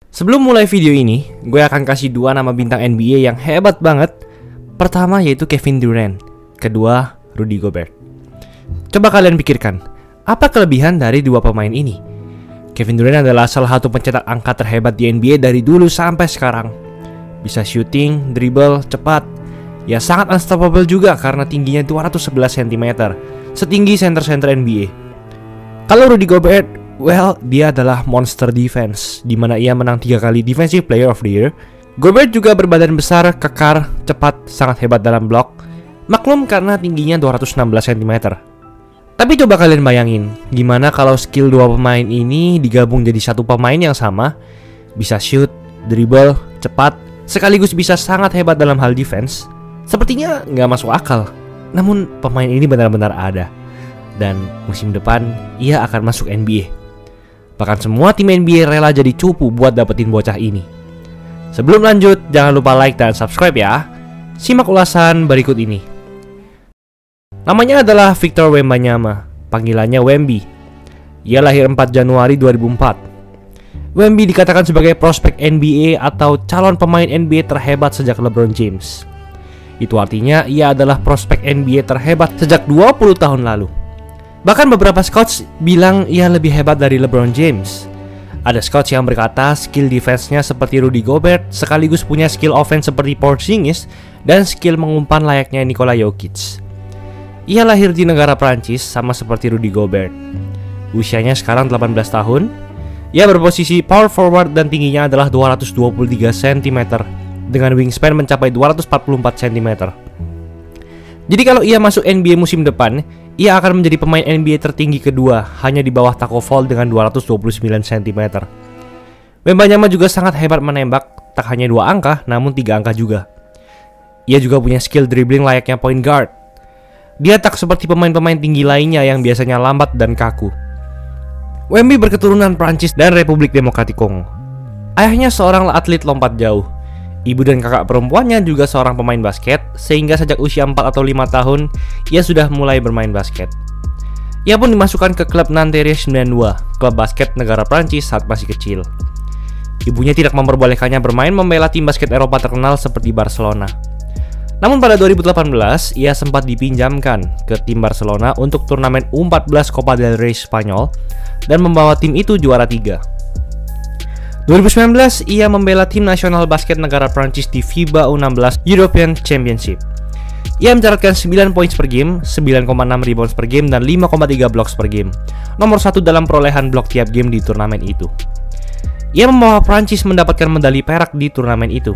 Sebelum mulai video ini, gue akan kasih dua nama bintang NBA yang hebat banget. Pertama yaitu Kevin Durant, kedua Rudy Gobert. Coba kalian pikirkan, apa kelebihan dari dua pemain ini? Kevin Durant adalah salah satu pencetak angka terhebat di NBA dari dulu sampai sekarang. Bisa shooting, dribble, cepat. Ya sangat unstoppable juga karena tingginya 211 cm, setinggi center-center NBA. Kalau Rudy Gobert, well, dia adalah monster defense, di mana ia menang 3 kali Defensive Player of the Year. Gobert juga berbadan besar, kekar, cepat, sangat hebat dalam blok. Maklum karena tingginya 216 cm. Tapi coba kalian bayangin, gimana kalau skill dua pemain ini digabung jadi satu pemain yang sama, bisa shoot, dribble, cepat, sekaligus bisa sangat hebat dalam hal defense. Sepertinya nggak masuk akal. Namun pemain ini benar-benar ada. Dan musim depan ia akan masuk NBA. Bahkan semua tim NBA rela jadi cupu buat dapetin bocah ini. Sebelum lanjut, jangan lupa like dan subscribe ya. Simak ulasan berikut ini. Namanya adalah Victor Wembanyama, panggilannya Wemby. Ia lahir 4 Januari 2004. Wemby dikatakan sebagai prospek NBA atau calon pemain NBA terhebat sejak LeBron James. Itu artinya ia adalah prospek NBA terhebat sejak 20 tahun lalu. Bahkan beberapa scouts bilang ia lebih hebat dari LeBron James. Ada scouts yang berkata skill defense-nya seperti Rudy Gobert, sekaligus punya skill offense seperti Porzingis, dan skill mengumpan layaknya Nikola Jokic. Ia lahir di negara Prancis sama seperti Rudy Gobert. Usianya sekarang 18 tahun. Ia berposisi power forward dan tingginya adalah 223 cm dengan wingspan mencapai 244 cm. Jadi kalau ia masuk NBA musim depan, ia akan menjadi pemain NBA tertinggi kedua, hanya di bawah Taco Fall dengan 229 cm. Wembanyama juga sangat hebat menembak, tak hanya 2 angka, namun 3 angka juga. Ia juga punya skill dribbling layaknya point guard. Dia tak seperti pemain-pemain tinggi lainnya yang biasanya lambat dan kaku. Wemby berketurunan Prancis dan Republik Demokratik Kongo. Ayahnya seorang atlet lompat jauh. Ibu dan kakak perempuannya juga seorang pemain basket, sehingga sejak usia 4 atau 5 tahun, ia sudah mulai bermain basket. Ia pun dimasukkan ke klub Nanterre 92, klub basket negara Prancis saat masih kecil. Ibunya tidak memperbolehkannya bermain membela tim basket Eropa terkenal seperti Barcelona. Namun pada 2018, ia sempat dipinjamkan ke tim Barcelona untuk turnamen U14 Copa del Rey Spanyol dan membawa tim itu juara 3. 2019, ia membela tim nasional basket negara Prancis di FIBA U16 European Championship. Ia mencatatkan 9 poin per game, 9,6 rebounds per game, dan 5,3 blocks per game. Nomor 1 dalam perolehan blok tiap game di turnamen itu. Ia membawa Prancis mendapatkan medali perak di turnamen itu.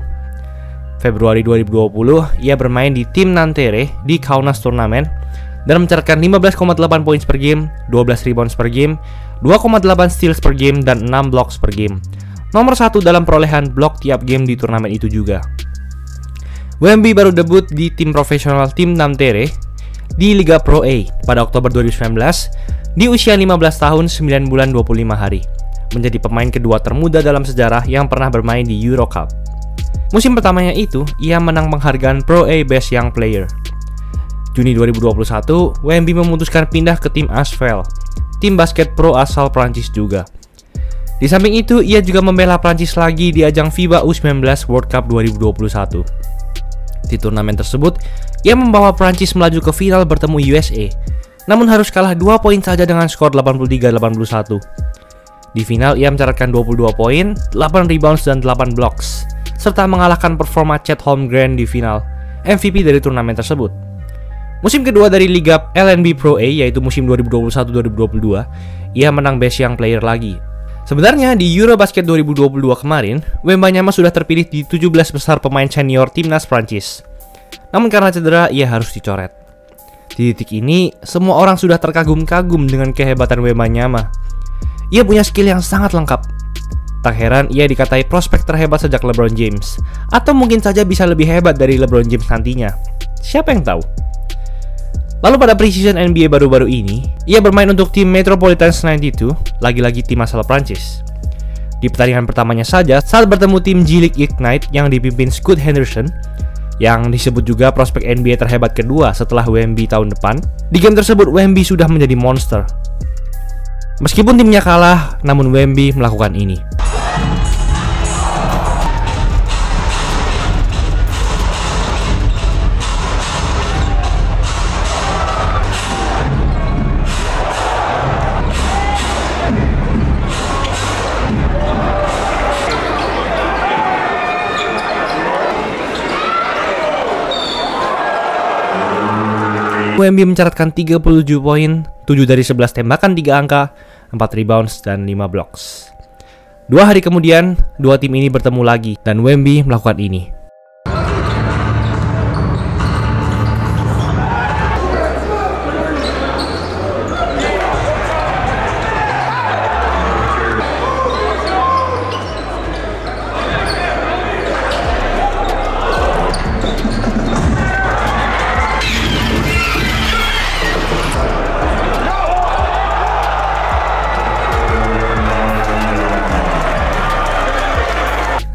Februari 2020, ia bermain di tim Nanterre di Kaunas turnamen dan mencatatkan 15,8 poin per game, 12 rebounds per game, 2,8 steals per game, dan 6 blocks per game. Nomor 1 dalam perolehan blok tiap game di turnamen itu juga. Wemby baru debut di tim profesional tim Nanterre di Liga Pro A pada Oktober 2019 di usia 15 tahun 9 bulan 25 hari. Menjadi pemain kedua termuda dalam sejarah yang pernah bermain di Euro Cup. Musim pertamanya itu, ia menang penghargaan Pro A Best Young Player. Juni 2021, Wemby memutuskan pindah ke tim Asvel, tim basket pro asal Prancis juga. Di samping itu, ia juga membela Prancis lagi di ajang FIBA U19 World Cup 2021. Di turnamen tersebut, ia membawa Prancis melaju ke final bertemu USA, namun harus kalah 2 poin saja dengan skor 83-81. Di final, ia mencatatkan 22 poin, 8 rebounds, dan 8 blocks, serta mengalahkan performa Chet Holmgren di final, MVP dari turnamen tersebut. Musim kedua dari Liga LNB Pro A, yaitu musim 2021-2022, ia menang Best Young Player lagi. Sebenarnya di Eurobasket 2022 kemarin, Wembanyama sudah terpilih di 17 besar pemain senior timnas Prancis. Namun karena cedera, ia harus dicoret. Di titik ini, semua orang sudah terkagum-kagum dengan kehebatan Wembanyama. Ia punya skill yang sangat lengkap. Tak heran ia dikatai prospek terhebat sejak LeBron James, atau mungkin saja bisa lebih hebat dari LeBron James nantinya. Siapa yang tahu? Lalu pada preseason NBA baru-baru ini, ia bermain untuk tim Metropolitans 92, lagi-lagi tim asal Prancis. Di pertandingan pertamanya saja, saat bertemu tim G-League Ignite yang dipimpin Scoot Henderson, yang disebut juga prospek NBA terhebat kedua setelah Wemby tahun depan, di game tersebut Wemby sudah menjadi monster. Meskipun timnya kalah, namun Wemby melakukan ini. Wemby mencatatkan 37 poin, 7 dari 11 tembakan 3 angka, 4 rebounds, dan 5 blocks. 2 hari kemudian, dua tim ini bertemu lagi, dan Wemby melakukan ini.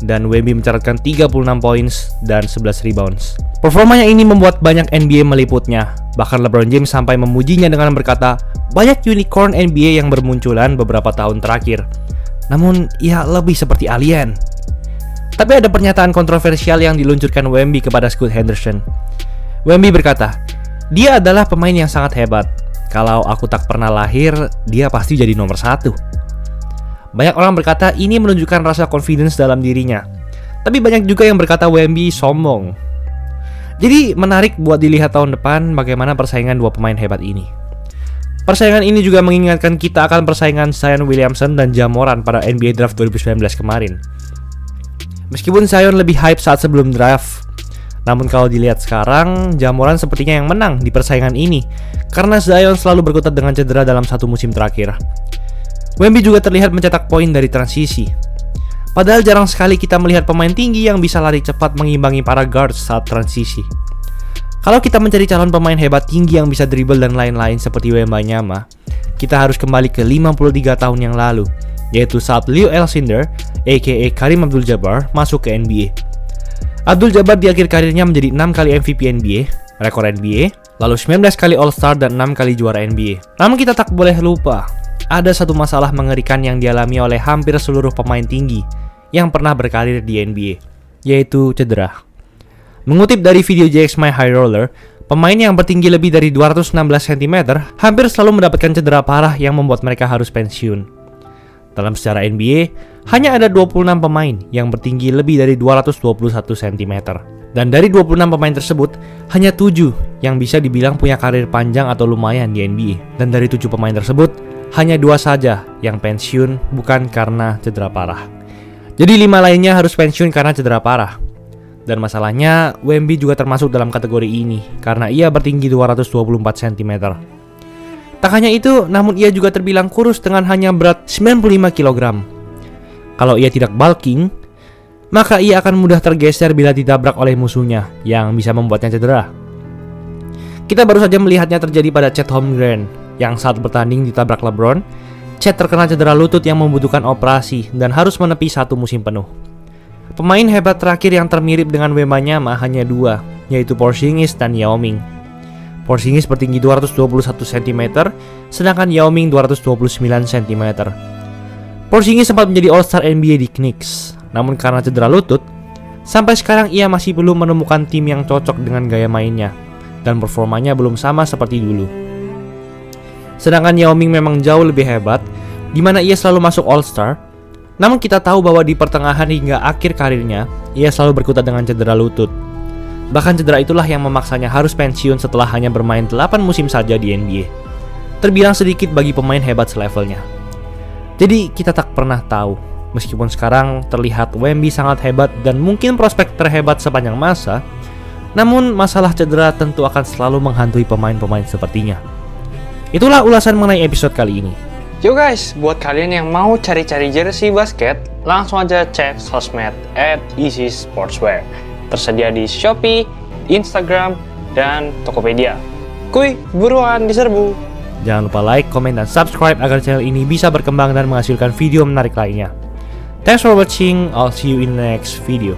Dan Wemby mencatatkan 36 poin dan 11 rebounds. Performanya ini membuat banyak NBA meliputnya. Bahkan LeBron James sampai memujinya dengan berkata, banyak unicorn NBA yang bermunculan beberapa tahun terakhir. Namun, ia lebih seperti alien. Tapi ada pernyataan kontroversial yang diluncurkan Wemby kepada Scoot Henderson. Wemby berkata, dia adalah pemain yang sangat hebat. Kalau aku tak pernah lahir, dia pasti jadi nomor 1. Banyak orang berkata ini menunjukkan rasa confidence dalam dirinya. Tapi banyak juga yang berkata Wemby sombong. Jadi menarik buat dilihat tahun depan bagaimana persaingan dua pemain hebat ini. Persaingan ini juga mengingatkan kita akan persaingan Zion Williamson dan Ja Morant pada NBA Draft 2019 kemarin. Meskipun Zion lebih hype saat sebelum draft, namun kalau dilihat sekarang, Ja Morant sepertinya yang menang di persaingan ini karena Zion selalu berkutat dengan cedera dalam satu musim terakhir. Wemby juga terlihat mencetak poin dari transisi. Padahal jarang sekali kita melihat pemain tinggi yang bisa lari cepat mengimbangi para guards saat transisi. Kalau kita mencari calon pemain hebat tinggi yang bisa dribble dan lain-lain seperti Wembanyama, kita harus kembali ke 53 tahun yang lalu, yaitu saat Leo Alcindor, aka Kareem Abdul-Jabbar, masuk ke NBA. Abdul-Jabbar di akhir karirnya menjadi 6 kali MVP NBA, rekor NBA, lalu 19 kali All-Star dan 6 kali juara NBA. Namun kita tak boleh lupa, ada satu masalah mengerikan yang dialami oleh hampir seluruh pemain tinggi yang pernah berkarir di NBA, yaitu cedera. Mengutip dari video JX My High Roller, pemain yang bertinggi lebih dari 216 cm hampir selalu mendapatkan cedera parah yang membuat mereka harus pensiun. Dalam sejarah NBA, hanya ada 26 pemain yang bertinggi lebih dari 221 cm. Dan dari 26 pemain tersebut, hanya 7 yang bisa dibilang punya karir panjang atau lumayan di NBA. Dan dari 7 pemain tersebut, hanya 2 saja yang pensiun bukan karena cedera parah. Jadi 5 lainnya harus pensiun karena cedera parah. Dan masalahnya, Wemby juga termasuk dalam kategori ini karena ia bertinggi 224 cm. Tak hanya itu, namun ia juga terbilang kurus dengan hanya berat 95 kg. Kalau ia tidak bulking, maka ia akan mudah tergeser bila ditabrak oleh musuhnya yang bisa membuatnya cedera. Kita baru saja melihatnya terjadi pada Chet Holmgren yang saat bertanding ditabrak LeBron. Chet terkena cedera lutut yang membutuhkan operasi dan harus menepi 1 musim penuh. Pemain hebat terakhir yang termirip dengan Wembanyama hanya 2, yaitu Porzingis dan Yao Ming. Porzingis bertinggi 221 cm, sedangkan Yao Ming 229 cm. Porzingis sempat menjadi All-Star NBA di Knicks, namun karena cedera lutut, sampai sekarang ia masih belum menemukan tim yang cocok dengan gaya mainnya, dan performanya belum sama seperti dulu. Sedangkan Yao Ming memang jauh lebih hebat, di mana ia selalu masuk All-Star. Namun kita tahu bahwa di pertengahan hingga akhir karirnya, ia selalu berkutat dengan cedera lutut. Bahkan cedera itulah yang memaksanya harus pensiun setelah hanya bermain 8 musim saja di NBA. Terbilang sedikit bagi pemain hebat selevelnya. Jadi kita tak pernah tahu, meskipun sekarang terlihat Wemby sangat hebat dan mungkin prospek terhebat sepanjang masa, namun masalah cedera tentu akan selalu menghantui pemain-pemain sepertinya. Itulah ulasan mengenai episode kali ini. Yo guys, buat kalian yang mau cari-cari jersey basket, langsung aja cek sosmed @easysportswear. Tersedia di Shopee, Instagram, dan Tokopedia. Kuy, buruan diserbu. Jangan lupa like, komen, dan subscribe agar channel ini bisa berkembang dan menghasilkan video menarik lainnya. Thanks for watching, I'll see you in the next video.